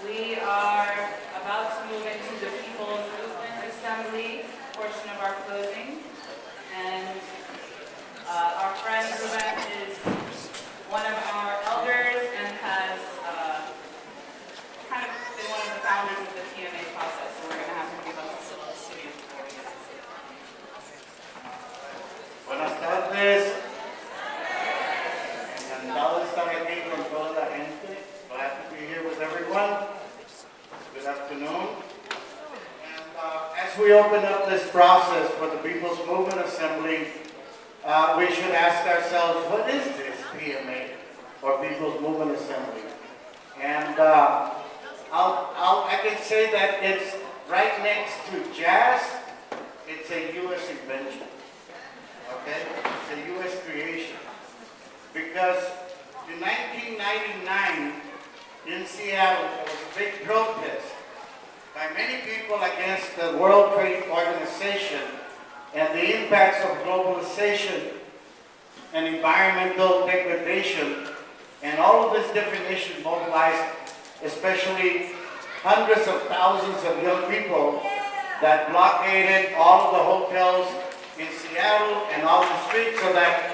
We are about to move into the People's Movement Assembly portion of our closing. And our friend Ruben is one of our elders and has kind of been one of the founders of the TMA process. So we're going to have him give us a little studio before we get started. Buenas tardes. Encantado de estar aquí con toda la gente. Glad to be here with everyone. Good afternoon. And as we open up this process for the People's Movement Assembly, we should ask ourselves, what is this PMA, or People's Movement Assembly? And I can say that it's right next to jazz. It's a U.S. invention. Okay? It's a U.S. creation. Because in 1999, in Seattle, there was a big protest by many people against the World Trade Organization and the impacts of globalization and environmental degradation. And all of this different issues mobilized, especially hundreds of thousands of young people that blockaded all of the hotels in Seattle and all the streets so that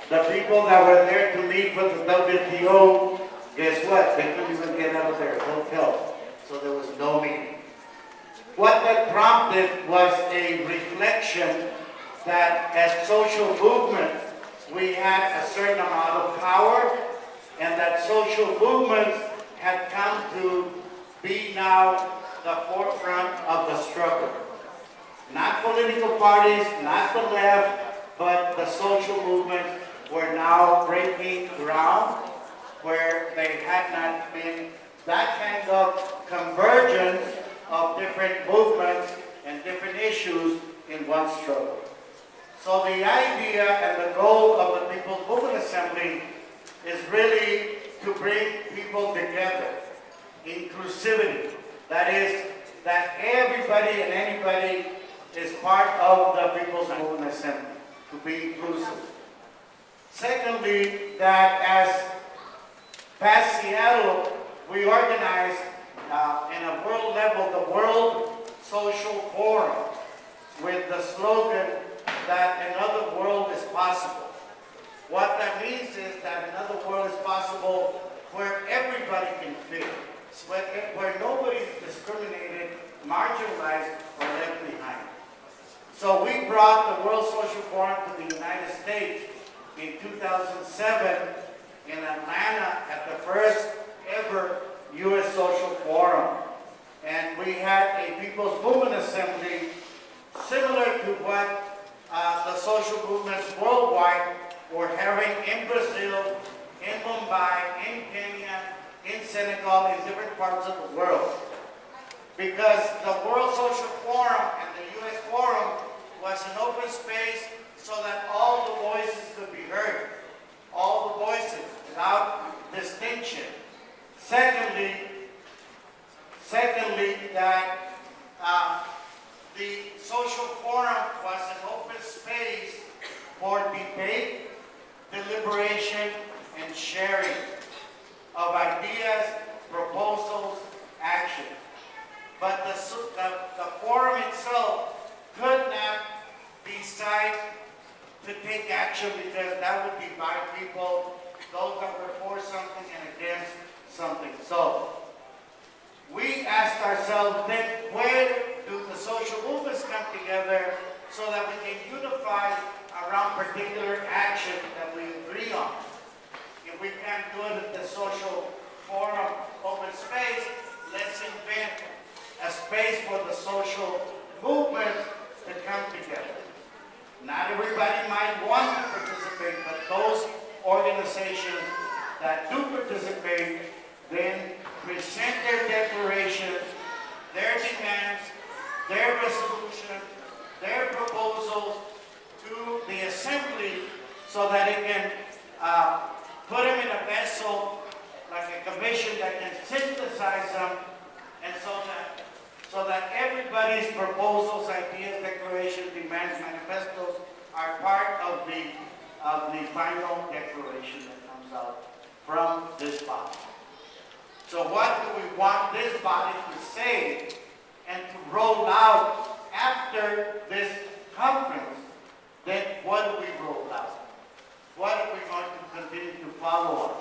the people that were there to meet with the WTO, guess what? They couldn't even get out of their hotel. So there was no meeting. What that prompted was a reflection that as social movements, we had a certain amount of power, and that social movements had come to be now the forefront of the struggle. Not political parties, not the left, but the social movements were now breaking ground where they had not been. That kind of convergence of different movements and different issues in one struggle. So the idea and the goal of the People's Movement Assembly is really to bring people together. Inclusivity. That is, that everybody and anybody is part of the People's Movement Assembly, to be inclusive. Secondly, that as past Seattle, we organized in a world level the World Social Forum with the slogan that another world is possible. What that means is that another world is possible where everybody can fit, where nobody is discriminated, marginalized, or left behind. So we brought the World Social Forum to the United States in 2007 in Atlanta at the first ever U.S. Social Forum. And we had a People's Movement Assembly similar to what the social movements worldwide were having in Brazil, in Mumbai, in Kenya, in Senegal, in different parts of the world. Because the World Social Forum and the U.S. Forum was an open space so that all the voices could be heard. All the voices without distinction. Secondly, that the social forum was an open space for debate, deliberation, and sharing of ideas, proposals, action. But the forum itself could not decide to take action because that would divide people, those that were for something and against something. So we asked ourselves then, where do the social movements come together so that we can unify around particular action that we agree on? If we can't do it at the social forum open space, let's invent a space for the social movements to come together. Not everybody might want to participate, but those organizations that do participate then present their declarations, their demands, their resolutions, their proposals to the assembly so that it can put them in a vessel like a commission that can synthesize them, and so that everybody's proposals, ideas, declarations, demands, manifestos are part of the final declaration that comes out from this body. So what do we want this body to say and to roll out after this conference? Then what do we roll out? What are we going to continue to follow on?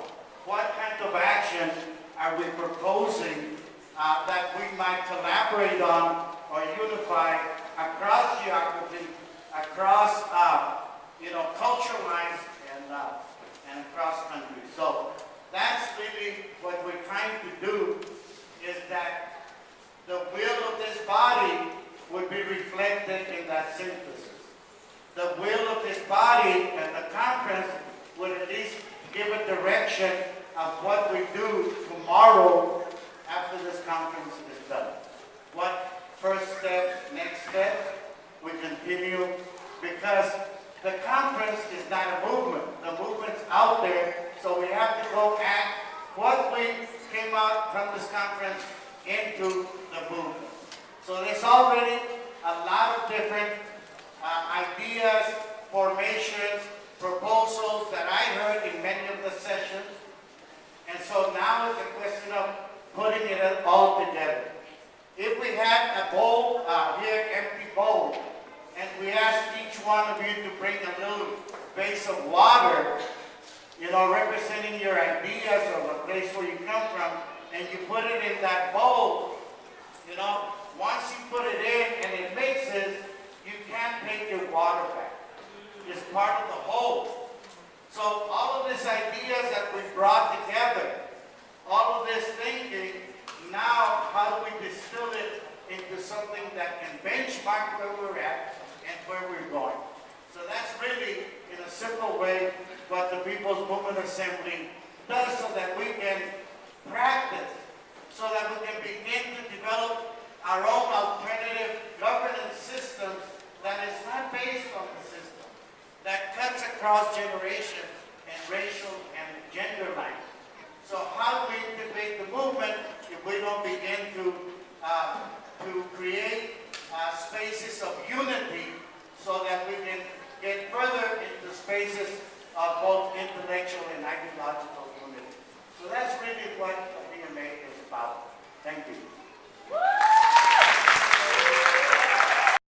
What kind of action are we proposing that we might collaborate on or unify across geography, across cultural lines, and across countries? So that's really what we're trying to do, is that the will of this body would be reflected in that synthesis. The will of this body and the conference would at least give a direction of what we do tomorrow after this conference is done. What first steps, next steps, we continue, because the conference is not a movement. The movement's out there, so we have to go act what we came out from this conference into the movement. So there's already a lot of different ideas, formations, proposals that I heard in many of the sessions. And so now it's a question of putting it all together. If we had a bowl here, empty bowl, and we asked each one of you to bring a little vase of water, representing your ideas or the place where you come from, and you put it in that bowl, once you put it in and it mixes, you can't take your water back. It's part of the whole. So all of these ideas that we brought together, all of this thinking, now how do we distill it into something that can benchmark where we're at and where we're going? So that's really, in a simple way, what the People's Movement Assembly does, so that we can practice, so that we can begin to develop our own alternative governance systems that is not based on the system, that cuts across generation and racial and gender lines. So how do we integrate the movement if we don't begin to create spaces of unity, so that we can get further into spaces of both intellectual and ideological unity? So that's really what the PMA is about. Thank you.